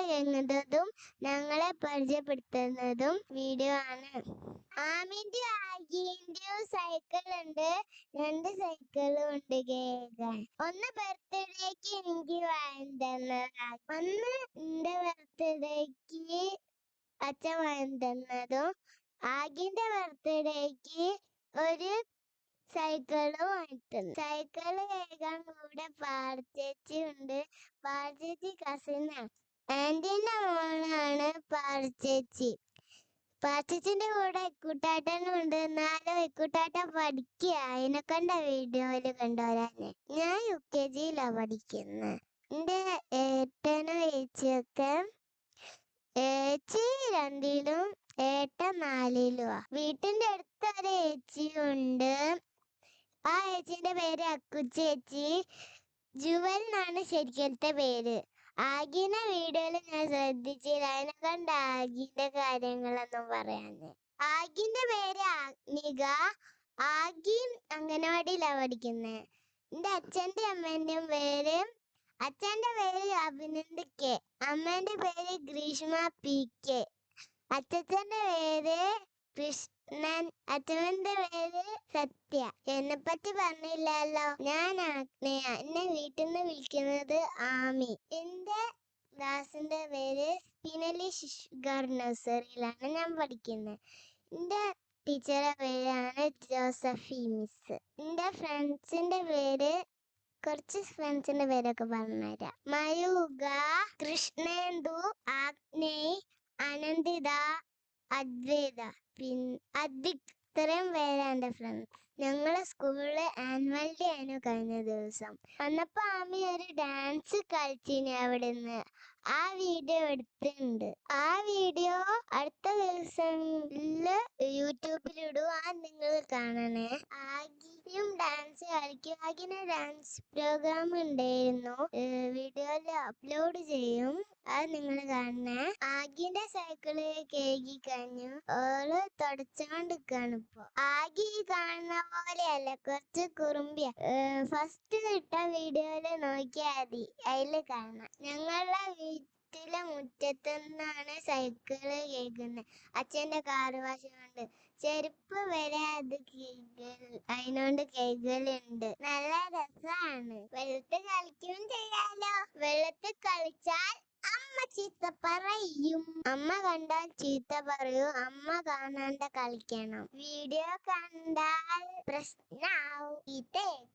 കേൾക്കുന്നതും ഞങ്ങളെ പരിചയപ്പെടുത്തുന്നതും വീഡിയോ ആണ്. ആമിന്റെ ആഗിന്റെയും സൈക്കിൾ ഉണ്ട്. 2 സൈക്കിളും ഉണ്ട് കേൾക്കാൻ. ഒന്ന് ബർത്ത്ഡേക്ക് എനിക്ക് വാങ്ങി തന്നതാണ്. ഒന്ന് എന്റെ ബർത്ത്ഡേക്ക് അച്ഛൻ വാങ്ങി തന്നതും ആഗിന്റെ ബർത്ത്ഡേക്ക് ഒരു സൈക്കിള് വാങ്ങിത്തന്നു. സൈക്കിള് കേൾക്കാൻ കൂടെ പാർച്ചേച്ചി ഉണ്ട്. പാർച്ചേച്ചി കസിനാണ്. ആന്റീന്റെ മോളാണ് പാർച്ചേച്ചി. പാർച്ചേച്ചിന്റെ കൂടെ ഇക്കുട്ടാട്ടനും ഉണ്ട്. എന്നാലും ഇക്കുട്ടാട്ടൻ പഠിക്കുക. അതിനെക്കണ്ട വീഡിയോയില് കണ്ടുവരാന്. ഞാൻ UKG പഠിക്കുന്നത്. എന്റെ ഏട്ടനും ഏച്ചിയൊക്കെ ഏച്ചി 2ലും ഏട്ടൻ 4ലുമാ. വീട്ടിന്റെ അടുത്ത് ഒരു ഏച്ചിയുണ്ട്. ആ ഏച്ചിന്റെ പേര് അക്കുച്ചേച്ചി. ജുവൽ എന്നാണ് ശരിക്കത്തെ പേര്. ആഗിന്റെ വീഡിയോയില് ഞാൻ ശ്രദ്ധിച്ചില്ല. അതിനെക്കണ്ട ആഗിന്റെ കാര്യങ്ങളൊന്നും പറയാന്. ആഗിന്റെ പേര് ആഗ്നിക. ആഗി അംഗനവാടിയിലാ പഠിക്കുന്നത്. എന്റെ അച്ഛന്റെ അമ്മേന്റെയും പേര്, അച്ഛന്റെ പേര് അഭിനന്ദ് കെ, അമ്മേന്റെ പേര് ഗ്രീഷ്മ PK, അച്ഛന്റെ പേര് കൃഷ്ണൻ, അച്ഛന്റെ പേര് സത്യ. എന്നെ പറ്റി പറഞ്ഞില്ലല്ലോ. ഞാൻ ആഗ്നേയ. എന്നെ വീട്ടിൽ നിന്ന് വിളിക്കുന്നത് ആമി. എന്റെ ക്ലാസിന്റെ പേര് സ്പിനലി ശിശുഗർ നഴ്സറിയിലാണ് ഞാൻ പഠിക്കുന്നത്. എന്റെ ടീച്ചറുടെ പേരാണ് ജോസഫി മിസ്. എന്റെ ഫ്രണ്ട്സിന്റെ പേര്, കുറച്ച് ഫ്രണ്ട്സിന്റെ പേരൊക്കെ പറഞ്ഞുതരാം. മയൂക, കൃഷ്ണേന്ദു, ആഗ്നേയ്, അനന്തിത, അദ്വൈത, അദ്വിക്. ഇത്രയും പേരാ എന്റെ ഫ്രണ്ട്സ്. ഞങ്ങളെ സ്കൂളില് ആനുവൽ ഡേ ആയിരുന്നു കഴിഞ്ഞ ദിവസം. വന്നപ്പോ ആമി ഒരു ഡാൻസ് കളിച്ചിന് അവിടുന്ന്. ആ വീഡിയോ എടുത്തിട്ടുണ്ട്. ആ വീഡിയോ അടുത്ത ദിവസങ്ങളില് യൂട്യൂബിലിടും. നിങ്ങൾ കാണണേ. ആഗിയും ഡാൻസ് കളിക്കും. ആഗിന് ഡാൻസ് പ്രോഗ്രാം ഉണ്ടായിരുന്നു. വീഡിയോയില് അപ്ലോഡ് ചെയ്യും. അത് നിങ്ങൾ കാണണേ. ആഗിന്റെ സൈക്കിള് കേകി കഴിഞ്ഞു. ഓള് തുടച്ചോണ്ടിരിക്കാണ് ഇപ്പൊ. ആഗി കാണുന്ന പോലെയല്ല, കുറച്ച് കുറുമ്പിയ. ഫസ്റ്റ് ഇട്ട വീഡിയോയില് നോക്കിയാൽ മതി, അതില് കാണാം. ഞങ്ങളുടെ വീട്ടിലെ മുറ്റത്ത് നിന്നാണ് സൈക്കിള് കേൾക്കുന്നത്. അച്ഛന്റെ കാറ് വാശ കൊണ്ട് ചെരുപ്പ് വരെ അത് അതിനോണ്ട് കേൾക്കലുണ്ട്. നല്ല രസാണ്. വെള്ളത്തിൽ കളിക്കുകയും ചെയ്യാലോ. വെള്ളത്തിൽ കളിച്ചാൽ അമ്മ ചീത്ത പറയും. അമ്മ കണ്ടാൽ ചീത്ത പറയും. അമ്മ കാണാണ്ട് കളിക്കണം. വീഡിയോ കണ്ടാൽ പ്രശ്നാവും.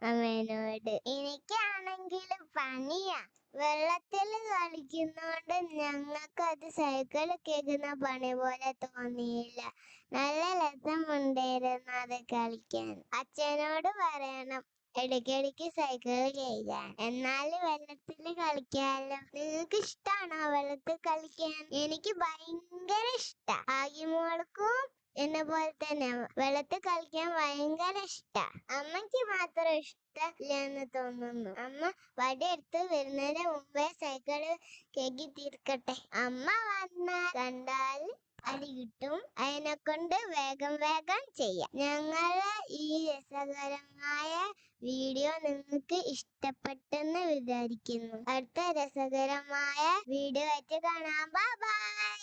അമ്മേനോട്. എനിക്കാണെങ്കിൽ പണിയാ. വെള്ളത്തിൽ കളിക്കുന്നോണ്ട് ഞങ്ങൾക്ക് അത് സൈക്കിൾ കേൾക്കുന്ന പണി പോലെ തോന്നിയില്ല. നല്ല രസമുണ്ടായിരുന്നു അത് കളിക്കാൻ. അച്ഛനോട് പറയണം ഇടയ്ക്കിടയ്ക്ക് സൈക്കിൾ ചെയ്യാൻ. എന്നാലും വെള്ളത്തിൽ കളിക്കാലോ. നിങ്ങൾക്ക് ഇഷ്ടാണോ വെള്ളത്തിൽ കളിക്കാൻ? എനിക്ക് ഭയങ്കര ഇഷ്ടാ. ആകിമോൾക്കും എന്നെ പോലെ തന്നെ വെള്ളത്തിൽ കളിക്കാൻ ഭയങ്കര ഇഷ്ടാ. അമ്മയ്ക്ക് മാത്രം ഇഷ്ടമില്ലെന്ന് തോന്നുന്നു. അമ്മ വടിയെടുത്ത് വരുന്നതിന് മുമ്പേ സൈക്കിള് കേക്കി തീർക്കട്ടെ. അമ്മ കണ്ടാൽ അടി കിട്ടും. അതിനെ കൊണ്ട് വേഗം ചെയ്യാം. ഞങ്ങളെ ഈ രസകരമായ വീഡിയോ നിങ്ങൾക്ക് ഇഷ്ടപ്പെട്ടെന്ന് വിചാരിക്കുന്നു. അടുത്ത രസകരമായ വീഡിയോ ആയിട്ട് കാണാം. ബൈ.